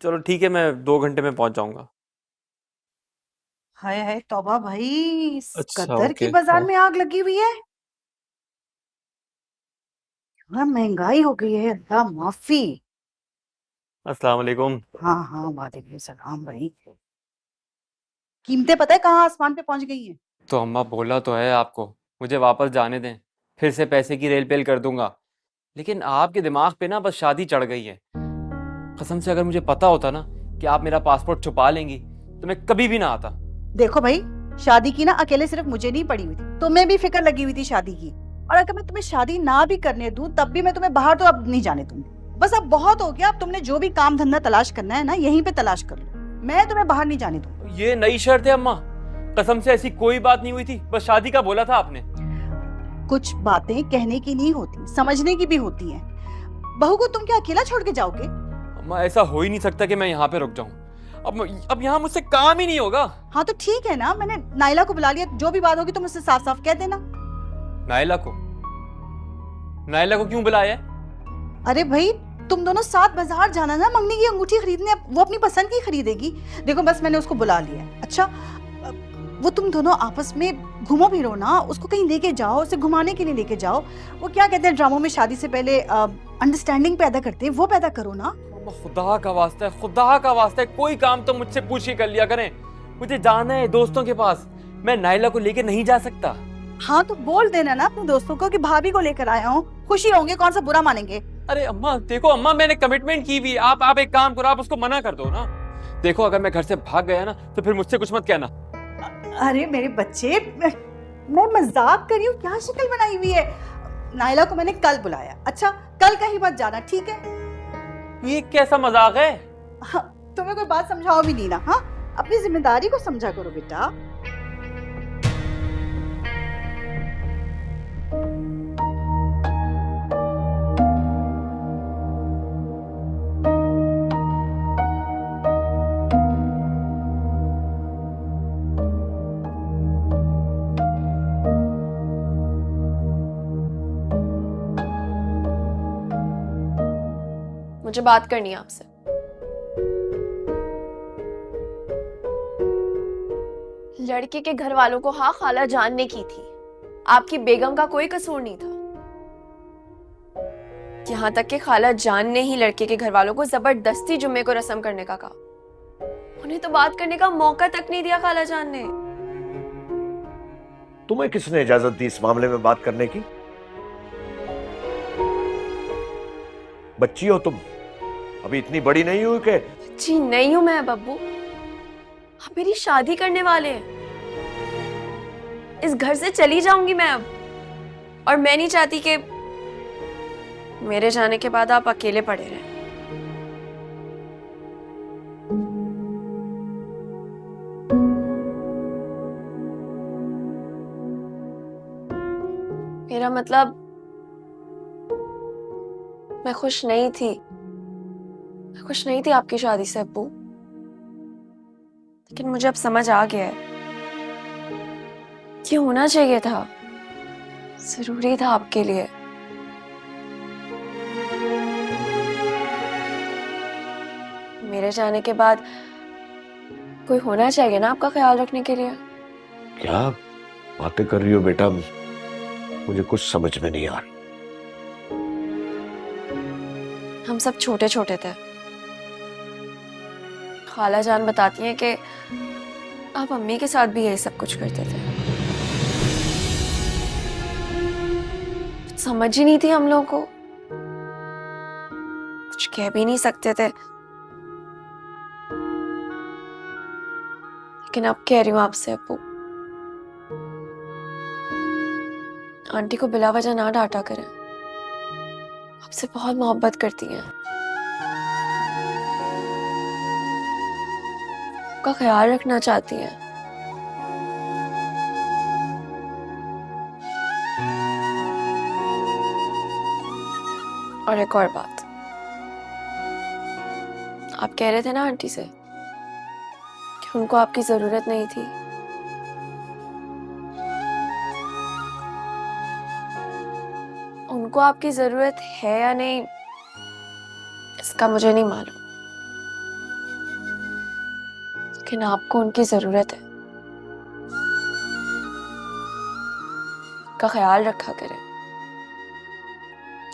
चलो ठीक है, मैं 2 घंटे में पहुंच जाऊंगा। हाय हाय तौबा भाई, इस अच्छा कदर की ओके, बाजार हाँ। में आग लगी हुई है। हाँ, महंगाई हो गई है, अल्लाह माफी। अस्सलाम वालेकुम। हाँ हाँ, वालेकुम सलाम भाई। कीमतें पता है कहाँ आसमान पे पहुंच गई हैं। तो अम्मा बोला तो है आपको, मुझे वापस जाने दें, फिर से पैसे की रेल पेल कर दूंगा। लेकिन आपके दिमाग पे ना बस शादी चढ़ गई है। कसम से अगर मुझे पता होता ना कि आप मेरा पासपोर्ट छुपा लेंगी तो मैं कभी भी ना आता। देखो भाई, शादी की ना अकेले सिर्फ मुझे नहीं पड़ी हुई थी, तुम्हें भी फिक्र लगी हुई थी शादी की। और अगर मैं तुम्हें शादी ना भी करने दूं तब भी मैं तुम्हें बाहर तो अब नहीं जाने दूंगी। बस अब बहुत हो गया, अब तुमने जो भी काम धंधा तलाश करना है ना यहीं पे तलाश कर लो, मैं तुम्हें बाहर नहीं जाने दूंगी। ये नई शर्त है अम्मा। कसम से ऐसी कोई बात नहीं हुई थी, बस शादी का बोला था आपने। कुछ बातें कहने की नहीं होती, समझने की भी होती हैं। बहू को तुम क्या अकेला छोड़ के जाओगे? अम्मा ऐसा हो ही नहीं सकता कि मैं यहाँ पे रुक जाऊं। अब यहाँ मुझसे काम ही नहीं होगा। हाँ तो ठीक है ना, मैंने नाइला को बुला लिया, जो भी बात होगी तुम उससे साफ साफ कह देना। नायला को? नायला को क्यों बुलाया है? अरे भाई, तुम दोनों साथ बाजार जाना ना, मंगनी की अंगूठी खरीदने, वो अपनी पसंद की खरीदेगी। देखो बस मैंने उसको बुला लिया है। अच्छा, वो तुम दोनों आपस में घूमो फिरो ना, उसको कहीं लेके जाओ, उसे घुमाने के लिए लेके जाओ। वो क्या कहते हैं ड्रामों में, शादी से पहले अंडरस्टैंडिंग पैदा करते हैं, वो पैदा करो ना। अम्मा खुदा का वास्ता है, खुदा का वास्ता है, कोई काम तो मुझसे पूछ के कर लिया करें। मुझे जाना है दोस्तों के पास, मैं नायला को लेके नहीं जा सकता। हाँ तो बोल देना ना अपने दोस्तों को कि भाभी को लेकर आया हूँ, खुशी होंगे, कौन सा बुरा मानेंगे। अरे अम्मा देखो, अम्मा मैंने कमिटमेंट की हुई है। आप एक काम करो, आप उसको मना कर दो ना। देखो अगर मैं घर से भाग गया ना तो फिर मुझसे कुछ मत कहना। अरे मेरे बच्चे, मैं मजाक कर रही हूँ, क्या शक्ल बनाई हुई है। नाइला को मैंने कल बुलाया। अच्छा, कल कहीं मत जाना, ठीक है? ये कैसा मजाक है? हाँ, तुम्हें कोई बात समझाओ भी नहीं ना। हाँ, अपनी जिम्मेदारी को समझा करो बेटा। मुझे बात करनी है आपसे। लड़के के घर वालों को हाँ खाला जानने की थी, आपकी बेगम का कोई कसूर नहीं था। यहाँ तक कि खाला जान ने ही लड़के के घर वालों को जबरदस्ती जुम्मे को रस्म करने का कहा। उन्हें तो बात करने का मौका तक नहीं दिया खाला जान ने। तुम्हें किसने इजाजत दी इस मामले में बात करने की? बच्ची हो तुम, अभी इतनी बड़ी नहीं हुई कि। जी नहीं हूं मैं बब्बू, आप मेरी शादी करने वाले हैं। इस घर से चली जाऊंगी मैं अब, और मैं नहीं चाहती कि मेरे जाने के बाद आप अकेले पड़े रहें। मेरा मतलब, मैं खुश नहीं थी, मैं खुश नहीं थी आपकी शादी से अब्बू। लेकिन मुझे अब समझ आ गया है, ये होना चाहिए था, जरूरी था आपके लिए। मेरे जाने के बाद कोई होना चाहिए ना आपका ख्याल रखने के लिए। क्या बातें कर रही हो बेटा, मुझे कुछ समझ में नहीं आ रहा। हम सब छोटे छोटे थे, खाला जान बताती हैं कि आप अम्मी के साथ भी यही सब कुछ करते थे। कुछ समझ ही नहीं थी हम लोगों को, कुछ कह भी नहीं सकते थे। लेकिन अब कह रही हूँ आपसे अप्पू, आंटी को बिला वजह ना डांटा करें, आपसे बहुत मोहब्बत करती हैं, आपका ख्याल रखना चाहती हैं। और एक और बात, आप कह रहे थे ना आंटी से कि उनको आपकी जरूरत नहीं थी। उनको आपकी जरूरत है या नहीं, इसका मुझे नहीं मालूम, लेकिन आपको उनकी जरूरत है। का ख्याल रखा करें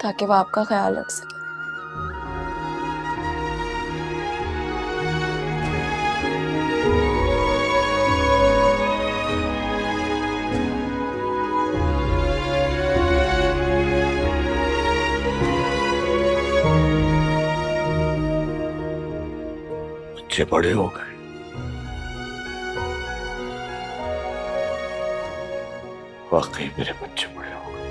ताकि वो आपका ख्याल रख सके। बच्चे बड़े हो गए, वाकई मेरे बच्चे बड़े हो गए।